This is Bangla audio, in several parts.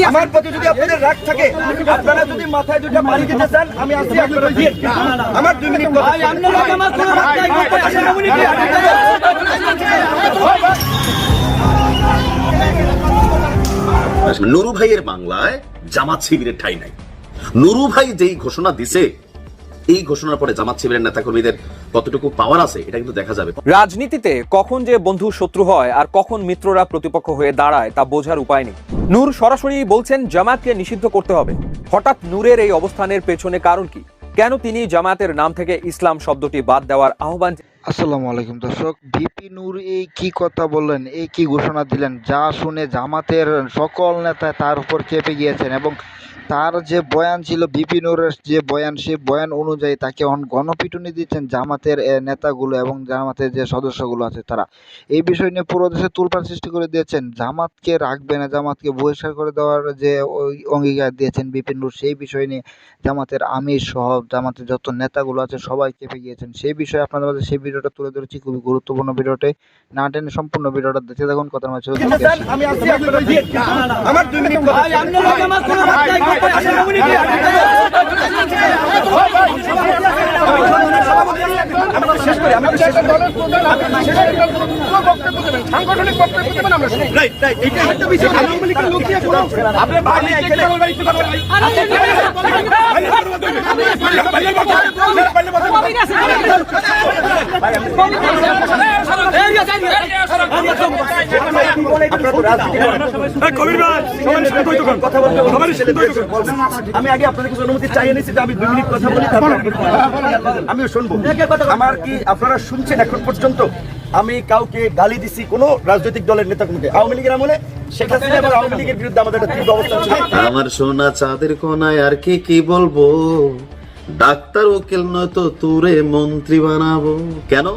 আমার প্রতি যদি আপনাদের রাগ থাকে, আপনারা যদি মাথায় দুটো পানি দিতে চান, আমি আছি, আপনারা দিয়ে আমার 2 মিনিট কথা। নুরু ভাইয়ের বাংলায় জামাত শিবিরের ঠাঁই নাই। নুরু ভাই যেই ঘোষণা দিছে, এই ঘোষণার পরে জামাত শিবিরের নেতাকর্মীদের কতটুকু পাওয়ার আছে এটা কিন্তু দেখা যাবে। রাজনীতিতে কখন যে বন্ধু শত্রু হয় আর কখন মিত্ররা প্রতিপক্ষ হয়ে দাঁড়ায় তা বোঝার উপায় নেই। নূর সরাসরি বলছেন জামাতকে নিষিদ্ধ করতে হবে। হঠাৎ নূরের এই অবস্থানের পেছনে কারণ কি? কেন তিনি জামাতের নাম থেকে ইসলাম শব্দটি বাদ দেওয়ার আহ্বান? আসসালামু আলাইকুম দর্শক, ভিপি নূর এই কি কথা বললেন, এই কি ঘোষণা দিলেন, যা শুনে জামাতের সকল নেতা তার উপর চেপে গিয়েছেন এবং তার যে বয়ান ছিল, ভিপি নূরের যে বয়ান, সেই বয়ান অনুযায়ী তাকে গণপিটুনি দিচ্ছেন জামাতের নেতাগুলো এবং জামাতের যে সদস্যগুলো আছে তারা। এই বিষয় নিয়ে পুরো দেশে তুলপাড় সৃষ্টি করে দিয়েছেন। জামাতকে রাখবে না, জামাতকে বহিষ্কার করে দেওয়ার যে অঙ্গীকার দিয়েছেন ভিপি নূর, সেই বিষয় নিয়ে জামাতের আমির সহ জামাতের যত নেতাগুলো আছে সবাই চেপে গিয়েছেন। সেই বিষয়ে আপনাদের মাঝে সেই ভিডিওটা তুলে ধরেছি, খুবই গুরুত্বপূর্ণ ভিডিওটি, না টেনে সম্পূর্ণ ভিডিওটা দেখতে থাকুন। কথার মাঝে আমি আছি, আপনারা দিয়ে আমার 2 মিনিট কথা। আমি আগে আপনাদের কিছু অনুমতি চাইয়ে নিয়েছি যে আমি 2 মিনিট কথা বলি, আমিও শুনবো। আমার কি আপনারা শুনছেন এখন পর্যন্ত আমি কাউকে গালি দিছি কোন রাজনৈতিক দলের নেতাকে? আওয়ামী লীগের আমলে শেখ হাসিনা এবং আওয়ামী লীগের বিরুদ্ধে আমাদের একটা তীব্র অবস্থান ছিল। আমার সোনা চাঁদের কোনায় আর কি বলবো, ডাক্তার উকিল নয় তো তোরে মন্ত্রী বানাবো। কেন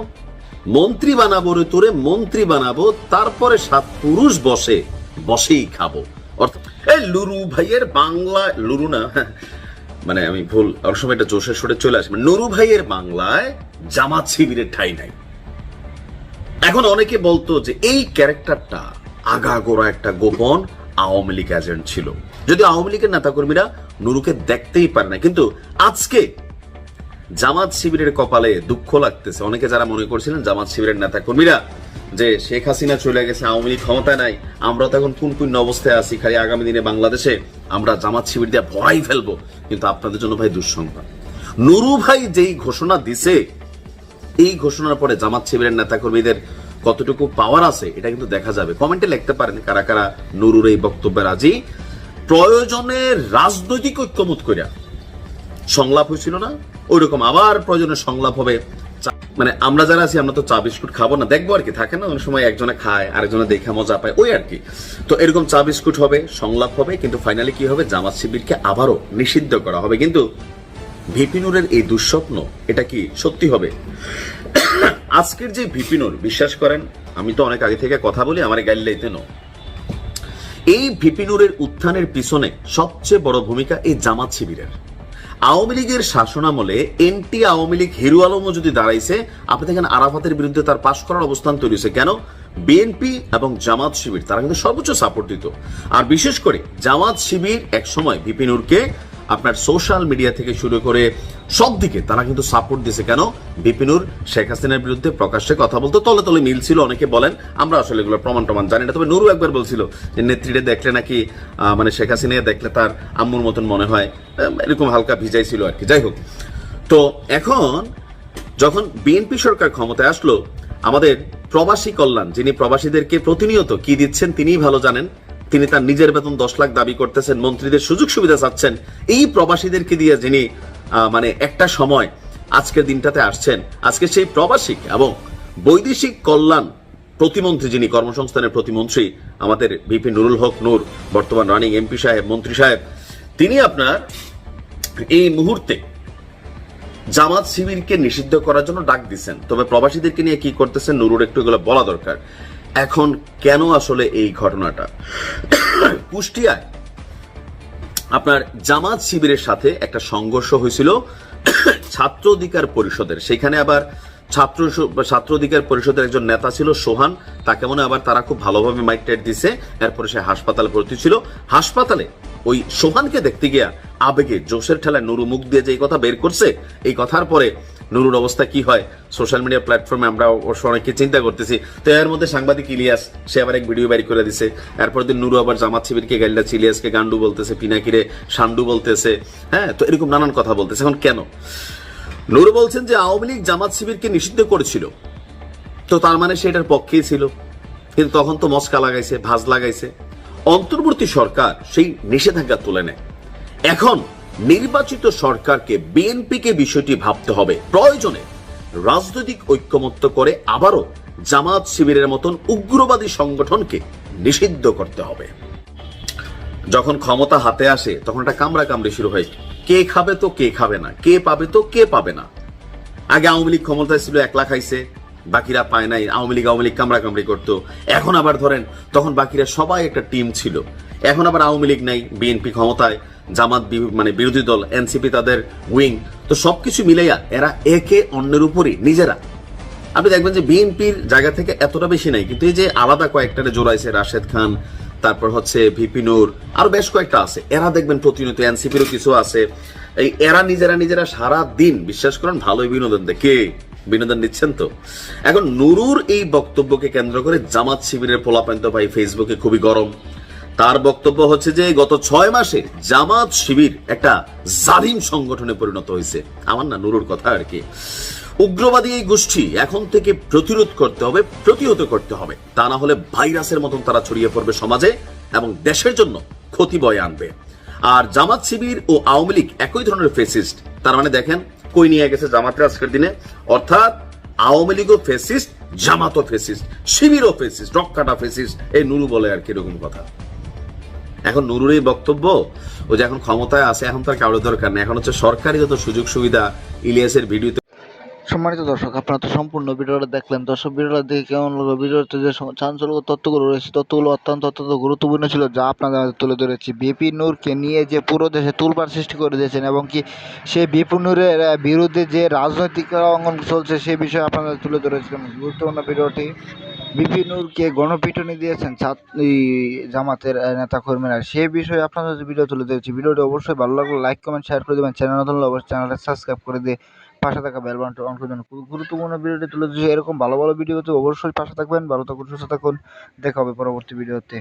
মন্ত্রী বানাবো রে? তোরে মন্ত্রী বানাবো, তারপরে 7 পুরুষ বসেই খাবো। অর্থাৎ এই লুরু ভাইয়ের বাংলা, লুরু না মানে আমি ভুল, অনেক সময় একটা জোশের সুরে চলে আসে। নুরু ভাইয়ের বাংলায় জামাত শিবিরের ঠাঁই নাই। এখন অনেকে বলতো যে এই ক্যারেক্টারটা আগাগোড়া একটা গোপন আওয়ামী লীগ এজেন্ট ছিল, যদি আওয়ামী লীগের নেতাকর্মীরা নুরুকে দেখতেই পারে না। কিন্তু আজকে জামাত শিবিরের কপালে দুঃখ লাগতেছে। অনেকে যারা মনে করছিলেন জামাত শিবিরের নেতাকর্মীরা যে শেখ হাসিনা চলে গেছে, আওয়ামী লীগ ক্ষমতায় নাই, আমরা তো এখন কোন অবস্থায় আছি, খালি আগামী দিনে বাংলাদেশে আমরা জামাত শিবির দিয়ে ভরাই ফেলবো। কিন্তু আপনাদের জন্য ভাই দুঃসংবাদ, নুরু ভাই যেই ঘোষণা দিছে, এই ঘোষণার পরে জামাত শিবিরের নেতাকর্মীদের কতটুকু পাওয়ার আছে এটা কিন্তু দেখা যাবে। কমেন্টে লিখতে পারেন কারা কারা নুরুর এই বক্তব্যে রাজি। প্রয়োজনে রাজনৈতিক ঐক্যমত করিয়া সংলাপ হয়েছিল না, ওইরকম আবার প্রয়োজনে সংলাপ হবে। মানে আমরা যারা আছি আমরা তো চা বিস্কুট খাবো না, দেখবো আর কি, থাকে না অনেক সময় একজনে খায় আরেকজনে দেখে মজা পায়, ওই আর কি। তো এরকম চা বিস্কুট হবে, সংলাপ হবে, কিন্তু ফাইনালি কি হবে, জামাত শিবিরকে আবারও নিষিদ্ধ করা হবে। কিন্তু ভিপি নূরের এই দুঃস্বপ্ন এটা কি সত্যি হবে? আজকের যে ভিপি নূর, বিশ্বাস করেন আমি তো অনেক আগে থেকে কথা বলি, আমার গাইলাইতে নো, এই ভিপি নূরের উত্থানের পিছনে সবচেয়ে বড় ভূমিকা এই জামাত শিবিরের। আওয়ামী লীগের শাসনামলে এনটি আওয়ামী লীগ হিরো আলমও যদি দাঁড়াইছে, আপনি দেখেন আরাফাতের বিরুদ্ধে তার পাশ করার অবস্থান তৈরি হয়েছে। কেন? বিএনপি এবং জামাত শিবির তারা কিন্তু সর্বোচ্চ সাপোর্ট দিত। আর বিশেষ করে জামাত শিবির এক সময় ভিপি নূরকে আপনার সোশ্যাল মিডিয়া থেকে শুরু করে সব দিকে তারা কিন্তু সাপোর্ট দিয়েছে। কেন? ভিপি নূর শেখ হাসিনার বিরুদ্ধে প্রকাশ্যে কথা বলতো, তলে তলে মিল ছিল। অনেকে বলেন, আমরা আসলে এগুলো প্রমাণ জানি না, তবে নুরু একবার বলছিল যে নেত্রীরে দেখলে নাকি মানে শেখ হাসিনা দেখলে তার আম্মুর মতন মনে হয়, এরকম হালকা ভিজাইছিল আর কি। যাই হোক, তো এখন যখন বিএনপি সরকার ক্ষমতায় আসলো, আমাদের প্রবাসী কল্যাণ, যিনি প্রবাসীদেরকে প্রতিনিয়ত কি দিচ্ছেন তিনিই ভালো জানেন, তিনি তার নিজের বেতন 10 লাখ দাবি করতেছেন, মন্ত্রীদের সুযোগ সুবিধা চাচ্ছেন, এই প্রবাসীদেরকে দিয়ে যিনি মানে একটা সময় আজকের দিনটাতে আসছেন, আজকে সেই প্রবাসী এবং বৈদেশিক কল্যাণ প্রতিমন্ত্রী, যিনি কর্মসংস্থানের প্রতিমন্ত্রী আমাদের ভিপি নুরুল হক নূর, বর্তমান রানিং এমপি সাহেব, মন্ত্রী সাহেব, তিনি আপনার এই মুহূর্তে জামাত শিবিরকে নিষিদ্ধ করার জন্য ডাক দিচ্ছেন। তবে প্রবাসীদেরকে নিয়ে কি করতেছেন নুরুর একটু এগুলো বলা দরকার। এখন কেন আসলে এই ঘটনাটা? কুষ্টিয়ায় আপনার জামাত শিবিরের সাথে একটা সংঘর্ষ হয়েছিল ছাত্র অধিকার পরিষদের। সেখানে আবার ছাত্র অধিকার পরিষদের একজন নেতা ছিল সোহান, তাকে মনে হয় আবার তারা খুব ভালোভাবে মাইক টাইট দিছে। এরপরে সে হাসপাতালে ভর্তি ছিল। হাসপাতালে ওই সোহানকে দেখতে গিয়া আবেগে জোশের ঠেলায় নুরু মুখ দিয়ে যে এই কথা বের করছে, এই কথার পরে নুরুর অবস্থা কি হয় সোশ্যাল মিডিয়া প্ল্যাটফর্মে আমরা অবশ্য অনেকে চিন্তা করতেছি। তো এর মধ্যে সাংবাদিক ইলিয়াস সে আবার এক ভিডিও বাইর করে দিছে। এরপর দিন নুরু আবার জামাত শিবিরকে গাইলাচ্ছে, ইলিয়াসকে গান্ডু বলতেছে, পিনাকিরে সান্ডু বলতেছে। হ্যাঁ, তো এরকম নানান কথা বলতেছে। এখন কেন? নুরু বলছেন যে আওয়ামী লীগ জামাত শিবিরকে নিষিদ্ধ করেছিল, তো তার মানে সে এটার পক্ষেই ছিল, কিন্তু তখন তো মস্কা লাগাইছে, ভাজ লাগাইছে। অন্তর্বর্তী সরকার সেই নিষেধাজ্ঞা তুলে নেয়। এখন নির্বাচিত সরকারকে, বিএনপিকে বিষয়টি ভাবতে হবে, প্রয়োজনে রাজনৈতিক ঐক্যমত্য করে আবারও জামাত শিবিরের মতন উগ্রবাদী সংগঠনকে নিষিদ্ধ করতে হবে। যখন ক্ষমতা হাতে আসে তখন একটা কামড়া কামড়ি শুরু হয়, কে খাবে তো কে খাবে না, কে পাবে তো কে পাবে না। আগে আওয়ামী লীগ ক্ষমতায় ছিল, একলা খাইছে, বাকিরা পায় নাই, আওয়ামী লীগ কামড়া কামড়ি করতো। এখন আবার ধরেন তখন বাকিরা সবাই একটা টিম ছিল। এখন আবার আওয়ামী লীগ নাই, বিএনপি ক্ষমতায়, জামাত মানে বিরোধী দল, এনসিপি তাদের উইং, তো সবকিছু মিলাইয়া এরা একে অন্যের উপরই নিজেরা। আপনি দেখবেন যে বিএনপির জায়গা থেকে এতটা বেশি নাই, কিন্তু এই যে আলাদা কয়েকটারে জোড়াইছে, রাশেদ খান, তারপর হচ্ছে ভিপি নূর, আরো বেশ কয়েকটা আছে, এরা দেখবেন প্রতিনিয়ত, এনসিপিরও কিছু আছে, এই এরা নিজেরা সারা দিন, বিশ্বাস করেন, ভালোই বিনোদন দেখে বিনোদন নিচ্ছেন। তো এখন নুরুর এই বক্তব্যকে কেন্দ্র করে জামাত শিবিরের পোলাপান্ত ভাই ফেসবুকে খুবই গরম। তার বক্তব্য হচ্ছে যে গত 6 মাসে জামাত শিবির একটা জালিম সংগঠনে পরিণত হয়েছে। আমার না, নুরুর কথা আর কি। উগ্রবাদী এই গোষ্ঠী এখন থেকে প্রতিরোধ করতে হবে, প্রতিহত করতে হবে, তা না হলে ভাইরাসের মতন তারা ছড়িয়ে পড়বে সমাজে এবং দেশের জন্য ক্ষতি বয়ে আনবে। আর জামাত শিবির ও আওয়ামী লীগ একই ধরনের ফেসিস্ট। তার মানে দেখেন কই নিয়ে গেছে জামাতের আজকের দিনে, অর্থাৎ আওয়ামী লীগও ফেসিস্ট, জামাতও ফেসিস্ট, শিবিরও ফেসিস্ট, রক্কাটা ফেসিস্ট, এই নুরু বলে আর কি এরকম কথা। এখন নুরুর এই বক্তব্য, ও যে এখন ক্ষমতায় আছে, এখন তার কারোর দরকার নেই, এখন হচ্ছে সরকারি যত সুযোগ সুবিধা ইলিয়াসের ভিডিওতে। সম্মানিত দর্শক, আপনারা তো সম্পূর্ণ ভিডিওটা দেখলেন। দর্শক, ভিডিওটা দেখে কেমন লাগলো? ভিডিওতে যে চাঞ্চল্যকর তথ্যগুলো রয়েছে, তথ্যগুলো অত্যন্ত গুরুত্বপূর্ণ ছিল, যা আপনাদের তুলে ধরেছি। বিপি নূরকে নিয়ে যে পুরো দেশে তুলপাড় সৃষ্টি করে দিয়েছেন, এবং কি সেই বিপি নূরের বিরুদ্ধে যে রাজনৈতিক অঙ্গন চলছে সে বিষয়ে আপনাদের তুলে ধরেছিলাম। গুরুত্বপূর্ণ ভিডিওটি। বিপি নূরকে গণপিটুনি দিয়েছেন জামাতের নেতাকর্মীরা, সেই বিষয়ে আপনাদের ভিডিও তুলে ধরেছি। ভিডিওটি অবশ্যই ভালো লাগলে লাইক, কমেন্ট, শেয়ার করে দেবেন। চ্যানেল নতুন হলে অবশ্যই চ্যানেলটা সাবস্ক্রাইব করে দিয়ে পাশে থাকা বেল বাটনটা অন করে দেন। গুরুত্বপূর্ণ ভিডিওটি তুলে দিয়েছি। এরকম ভালো ভিডিওতে অবশ্যই পাশে থাকবেন। ভালো থাকুন, সুস্থ থাকুন। দেখা হবে পরবর্তী ভিডিওতে।